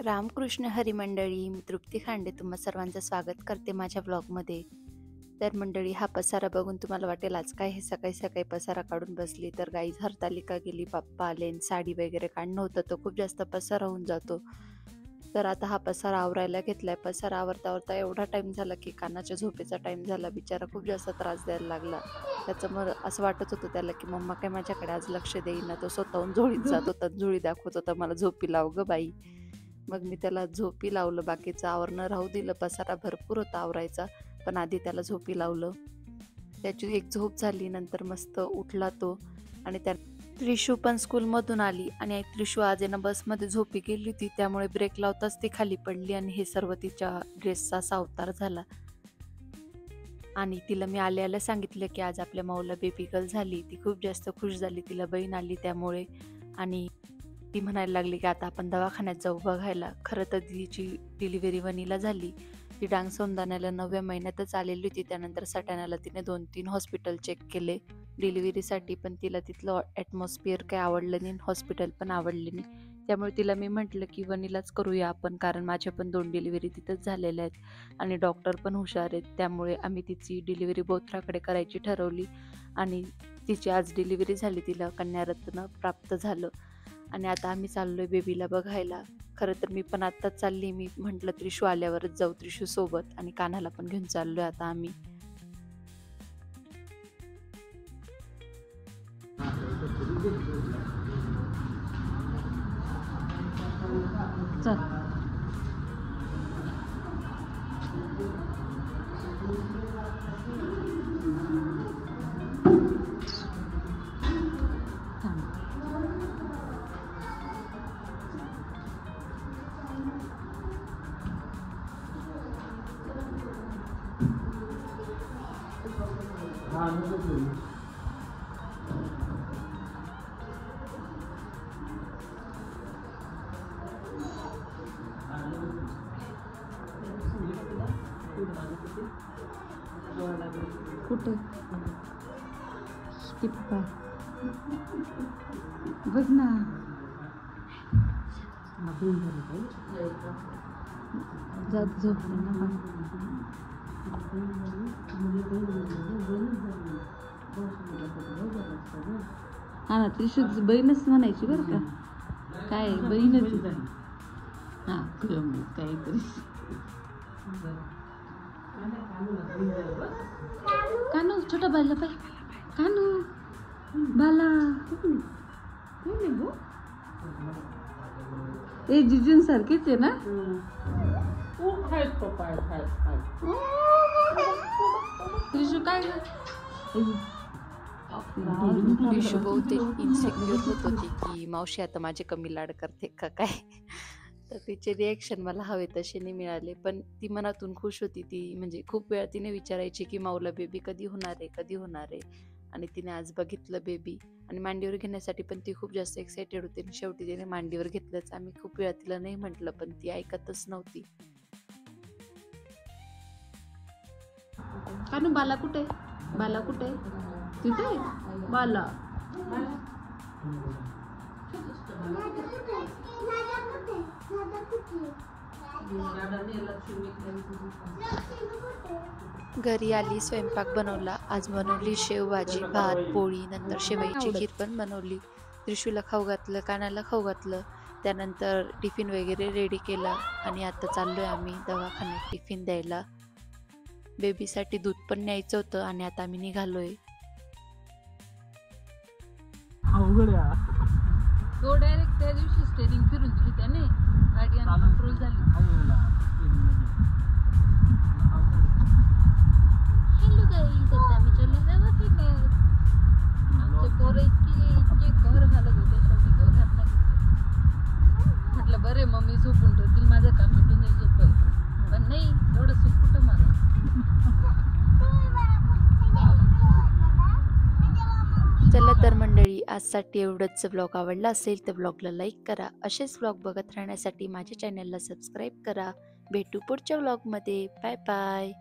रामकृष्ण हरी मंडळी, मी तृप्ती खांडे तुम्हा सर्वांचं स्वागत करते माझ्या ब्लॉगमध्ये. तर मंडळी, हा पसारा बघून तुम्हाला वाटेल आज काय हे सकाळी सकाळी पसारा काढून बसली. तर गाईज हरतालिका गेली, पप्पा आले, साडी वगैरे काढणं होतं, तो खूप जास्त पसारा होऊन जातो. तर आता हा पसारा आवरायला घेतलाय. पसारा आवरता आवरता एवढा टाईम झाला की कानाच्या झोपेचा टाईम झाला. बिचारा खूप जास्त त्रास द्यायला लागला. त्याच्यामुळे असं वाटत होतं त्याला की मम्मा काय माझ्याकडे आज लक्ष देईना. तो स्वतःहून झोळीत जात होता, झोळी दाखवत होता, मला झोपी लाव ग बाई. मग मी त्याला झोपी लावलं, बाकीचं आवरणं राहू दिलं. पसारा भरपूर होता आवरायचा, पण आधी त्याला झोपी लावलं. त्याची एक झोप झाली, नंतर मस्त उठला तो. आणि त्या त्रिशू पण स्कूलमधून आली आणि त्रिशू आज आहे ना बसमध्ये झोपी गेली होती, त्यामुळे ब्रेक लावताच ती खाली पडली आणि हे सर्व तिच्या ड्रेसचा सावतार झाला. आणि तिला मी आल्या सांगितलं की आज आपल्या माऊला बेबी गर्ल झाली. ती खूप जास्त खुश झाली, तिला बहीण आली त्यामुळे. आणि ती म्हणायला लागली की आता आपण दवाखान्यात जाऊ बघायला. खरं तर तिची डिलिव्हरी वनीला झाली. ती डांग सौंदाण्याला 9व्या महिन्यातच आलेली होती. त्यानंतर सटाण्याला तिने 2-3 हॉस्पिटल चेक केले डिलिव्हरीसाठी, पण तिला तिथलं ॲटमॉस्फिअर काही आवडलं नाही, हॉस्पिटल पण आवडले नाही. त्यामुळे तिला मी म्हटलं की वनीलाच करूया आपण, कारण माझ्या पण 2 डिलिव्हरी तिथंच झालेल्या आहेत आणि डॉक्टर पण हुशार आहेत. त्यामुळे आम्ही तिची डिलिव्हरी बोथराकडे करायची ठरवली आणि तिची आज डिलिव्हरी झाली. तिला कन्यारत्न प्राप्त झालं आणि आता आम्ही चाललोय बेबीला बघायला. खरं तर मी पण आत्ताच चालली. मी म्हटलं त्रिशू आल्यावरच जाऊ त्रिशू सोबत, आणि कान्हाला पण घेऊन चाललोय आता आम्ही. चल. कुठे टिप्पा बघ ना, जात झोप ना. हा ना, त्रिशूच बहीणच म्हणायची बरं का. काय बहीणच. हा काहीतरी. कानू छोटा बाला पाय, कानू बाला ए जिजून सारखेच आहे ना. त्रिशू काय त्रिशू बहुतेक इन्सिक्युअर होत होती की मावशी आता माझे कमी लाड करते का काय. तर तिचे रिॲक्शन मला हवे तसे नाही मिळाले, पण ती मनातून खुश होती. ती म्हणजे खूप वेळा तिने विचारायची की माऊला बेबी कधी होणार आहे, कधी होणार आहे. आणि तिने आज बघितलं बेबी, आणि मांडीवर घेण्यासाठी पण ती खूप जास्त एक्सायटेड होती. आणि शेवटी तिने मांडीवर घेतलंच. आम्ही खूप वेळा तिला नाही म्हटलं, पण ती ऐकतच नव्हती. कानू बाला कुठे, बाला कुठे, तिथे बाला. घरी आली, स्वयंपाक बनवला. आज बनवली शेव भाजी, भात, पोळी, नंतर शेवईची खीर पण बनवली. त्रिशूला खाऊ घातलं, कानाला खाऊ घातलं. त्यानंतर टिफिन वगैरे रेडी केला आणि आता चाललोय आम्ही दवाखान्यात टिफिन द्यायला. बेबीसाठी दूध पण न्यायचं होतं आणि आता आम्ही निघालोय. तो डायरेक्ट त्या दिवशी स्टेरिंग फिरून दिली त्याने, गाडी कंट्रोल झाली. हेलो गाईज, आता आम्ही चाललो दवाखान्यात. आमचे पोरं इतके कहर घालत होते, शेवटी कहर घातला. म्हटलं बरे मम्मी झोपून ठेवतील, माझं काम भेटून जाईल झोपायचं, पण नाही, एवढं सुख कुठं मला. चला तर मंडळी, आजसाठी एवढंच. ब्लॉग आवडला असेल तर ब्लॉगला लाईक करा. असेच ब्लॉग बघत राहण्यासाठी माझ्या चॅनलला सबस्क्राईब करा. भेटू पुढच्या ब्लॉगमध्ये. Bye bye.